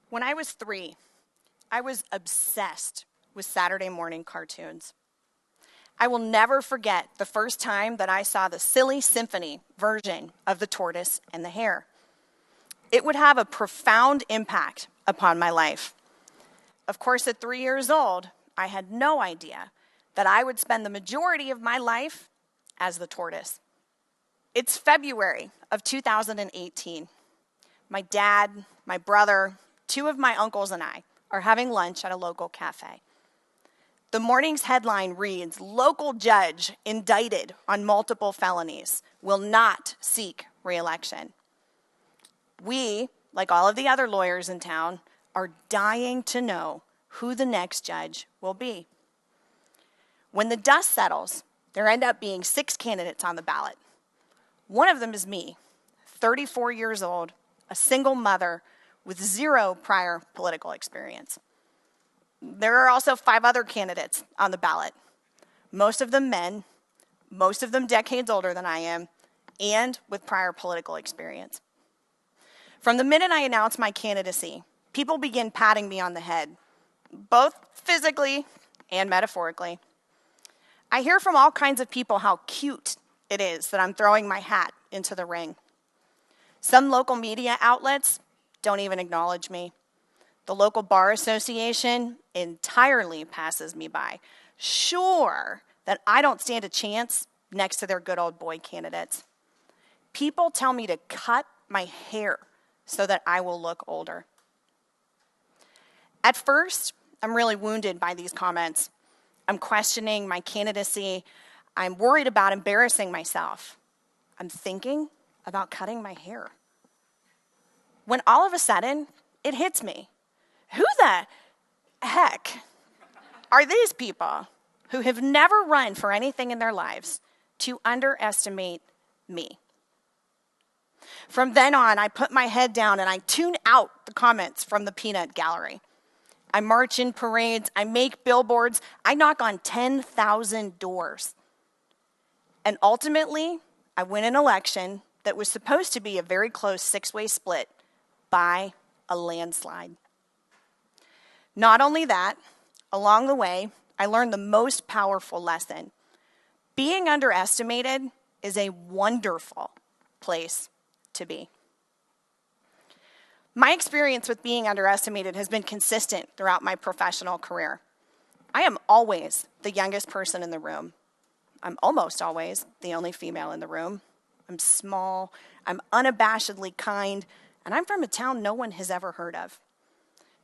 When I was 3, I was obsessed with Saturday morning cartoons. I will never forget the first time that I saw the Silly Symphony version of The Tortoise and the Hare. It would have a profound impact upon my life. Of course, at 3 years old, I had no idea that I would spend the majority of my life as the tortoise. It's February of 2018. My dad, my brother, 2 of my uncles and I are having lunch at a local cafe. The morning's headline reads, "Local judge indicted on multiple felonies will not seek re-election." We, like all of the other lawyers in town, are dying to know who the next judge will be. When the dust settles, there end up being 6 candidates on the ballot. One of them is me, 34 years old, a single mother with 0 prior political experience. There are also 5 other candidates on the ballot, most of them men, most of them decades older than I am, and with prior political experience. From the minute I announced my candidacy, people begin patting me on the head, both physically and metaphorically. I hear from all kinds of people how cute it is that I'm throwing my hat into the ring. Some local media outlets don't even acknowledge me. The local bar association entirely passes me by, sure that I don't stand a chance next to their good old boy candidates. People tell me to cut my hair so that I will look older. At first, I'm really wounded by these comments. I'm questioning my candidacy. I'm worried about embarrassing myself. I'm thinking about cutting my hair. When all of a sudden, it hits me. Who the heck are these people who have never run for anything in their lives to underestimate me? From then on, I put my head down and I tune out the comments from the peanut gallery. I march in parades, I make billboards, I knock on 10,000 doors. And ultimately, I win an election that was supposed to be a very close 6-way split by a landslide. Not only that, along the way, I learned the most powerful lesson. Being underestimated is a wonderful place to be. My experience with being underestimated has been consistent throughout my professional career. I am always the youngest person in the room. I'm almost always the only female in the room. I'm small, I'm unabashedly kind, and I'm from a town no one has ever heard of.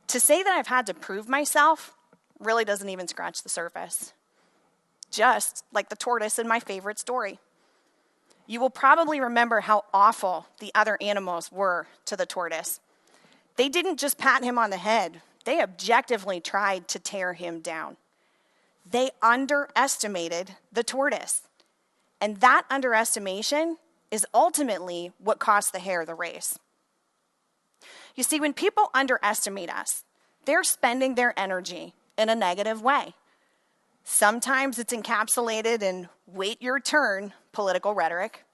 To say that I've had to prove myself really doesn't even scratch the surface. Just like the tortoise in my favorite story. You will probably remember how awful the other animals were to the tortoise. They didn't just pat him on the head. They objectively tried to tear him down. They underestimated the tortoise. And that underestimation is ultimately what cost the hare the race. You see, when people underestimate us, they're spending their energy in a negative way. Sometimes it's encapsulated in wait your turn political rhetoric.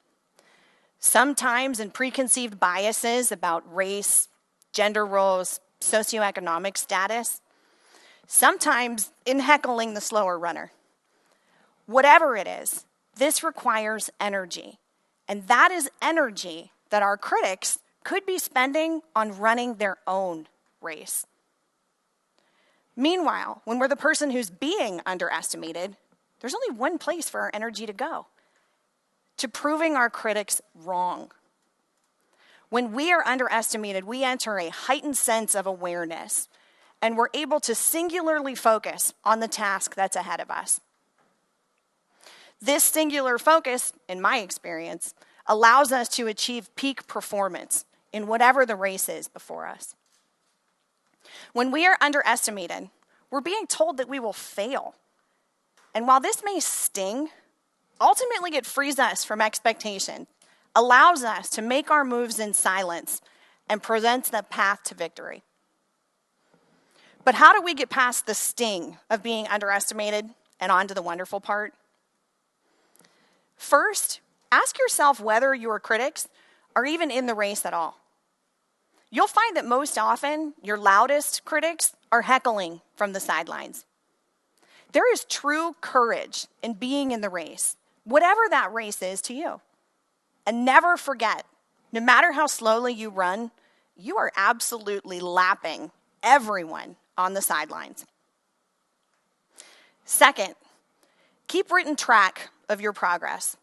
Sometimes in preconceived biases about race, gender roles, socioeconomic status. Sometimes in heckling the slower runner. Whatever it is, this requires energy. And that is energy that our critics could be spending on running their own race. Meanwhile, when we're the person who's being underestimated, there's only one place for our energy to go: to proving our critics wrong. When we are underestimated, we enter a heightened sense of awareness, and we're able to singularly focus on the task that's ahead of us. This singular focus, in my experience, allows us to achieve peak performance in whatever the race is before us. When we are underestimated, we're being told that we will fail. And while this may sting, ultimately it frees us from expectation, allows us to make our moves in silence, and presents the path to victory. But how do we get past the sting of being underestimated and on to the wonderful part? First, ask yourself whether your critics are even in the race at all. You'll find that most often, your loudest critics are heckling from the sidelines. There is true courage in being in the race, whatever that race is to you. And never forget, no matter how slowly you run, you are absolutely lapping everyone on the sidelines. Second, keep written track of your progress.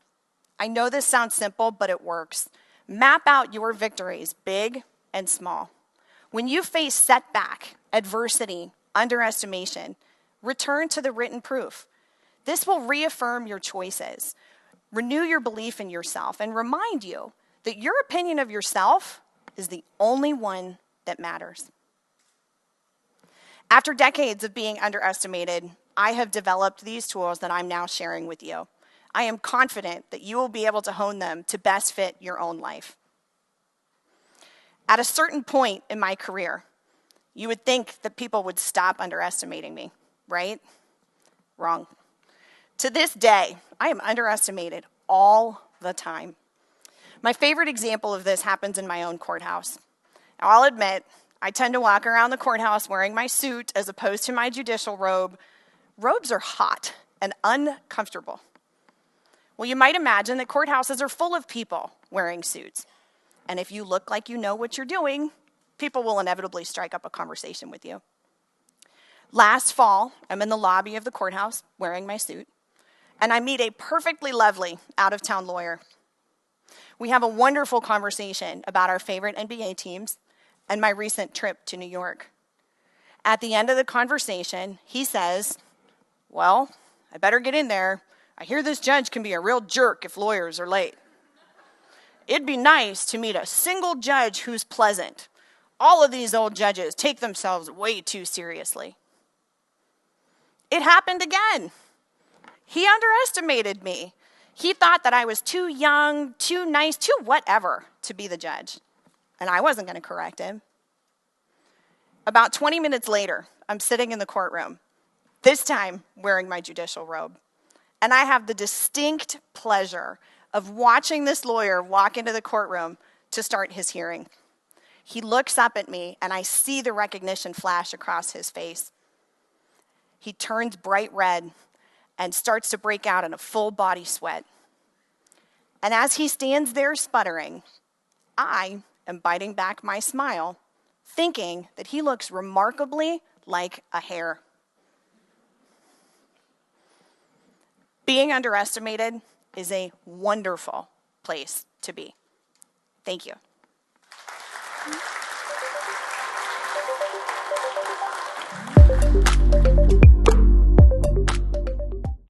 I know this sounds simple, but it works. Map out your victories, big and small. When you face setback, adversity, underestimation, return to the written proof. This will reaffirm your choices, renew your belief in yourself, and remind you that your opinion of yourself is the only one that matters. After decades of being underestimated, I have developed these tools that I'm now sharing with you. I am confident that you will be able to hone them to best fit your own life. At a certain point in my career, you would think that people would stop underestimating me, right? Wrong. To this day, I am underestimated all the time. My favorite example of this happens in my own courthouse. Now, I'll admit, I tend to walk around the courthouse wearing my suit as opposed to my judicial robe. Robes are hot and uncomfortable. Well, you might imagine that courthouses are full of people wearing suits. And if you look like you know what you're doing, people will inevitably strike up a conversation with you. Last fall, I'm in the lobby of the courthouse wearing my suit, and I meet a perfectly lovely out-of-town lawyer. We have a wonderful conversation about our favorite NBA teams and my recent trip to New York. At the end of the conversation, he says, "Well, I better get in there. I hear this judge can be a real jerk if lawyers are late. It'd be nice to meet a single judge who's pleasant. All of these old judges take themselves way too seriously." It happened again. He underestimated me. He thought that I was too young, too nice, too whatever to be the judge. And I wasn't going to correct him. About 20 minutes later, I'm sitting in the courtroom, this time wearing my judicial robe. And I have the distinct pleasure of watching this lawyer walk into the courtroom to start his hearing. He looks up at me, and I see the recognition flash across his face. He turns bright red and starts to break out in a full body sweat. And as he stands there sputtering, I am biting back my smile, thinking that he looks remarkably like a hare. Being underestimated is a wonderful place to be. Thank you.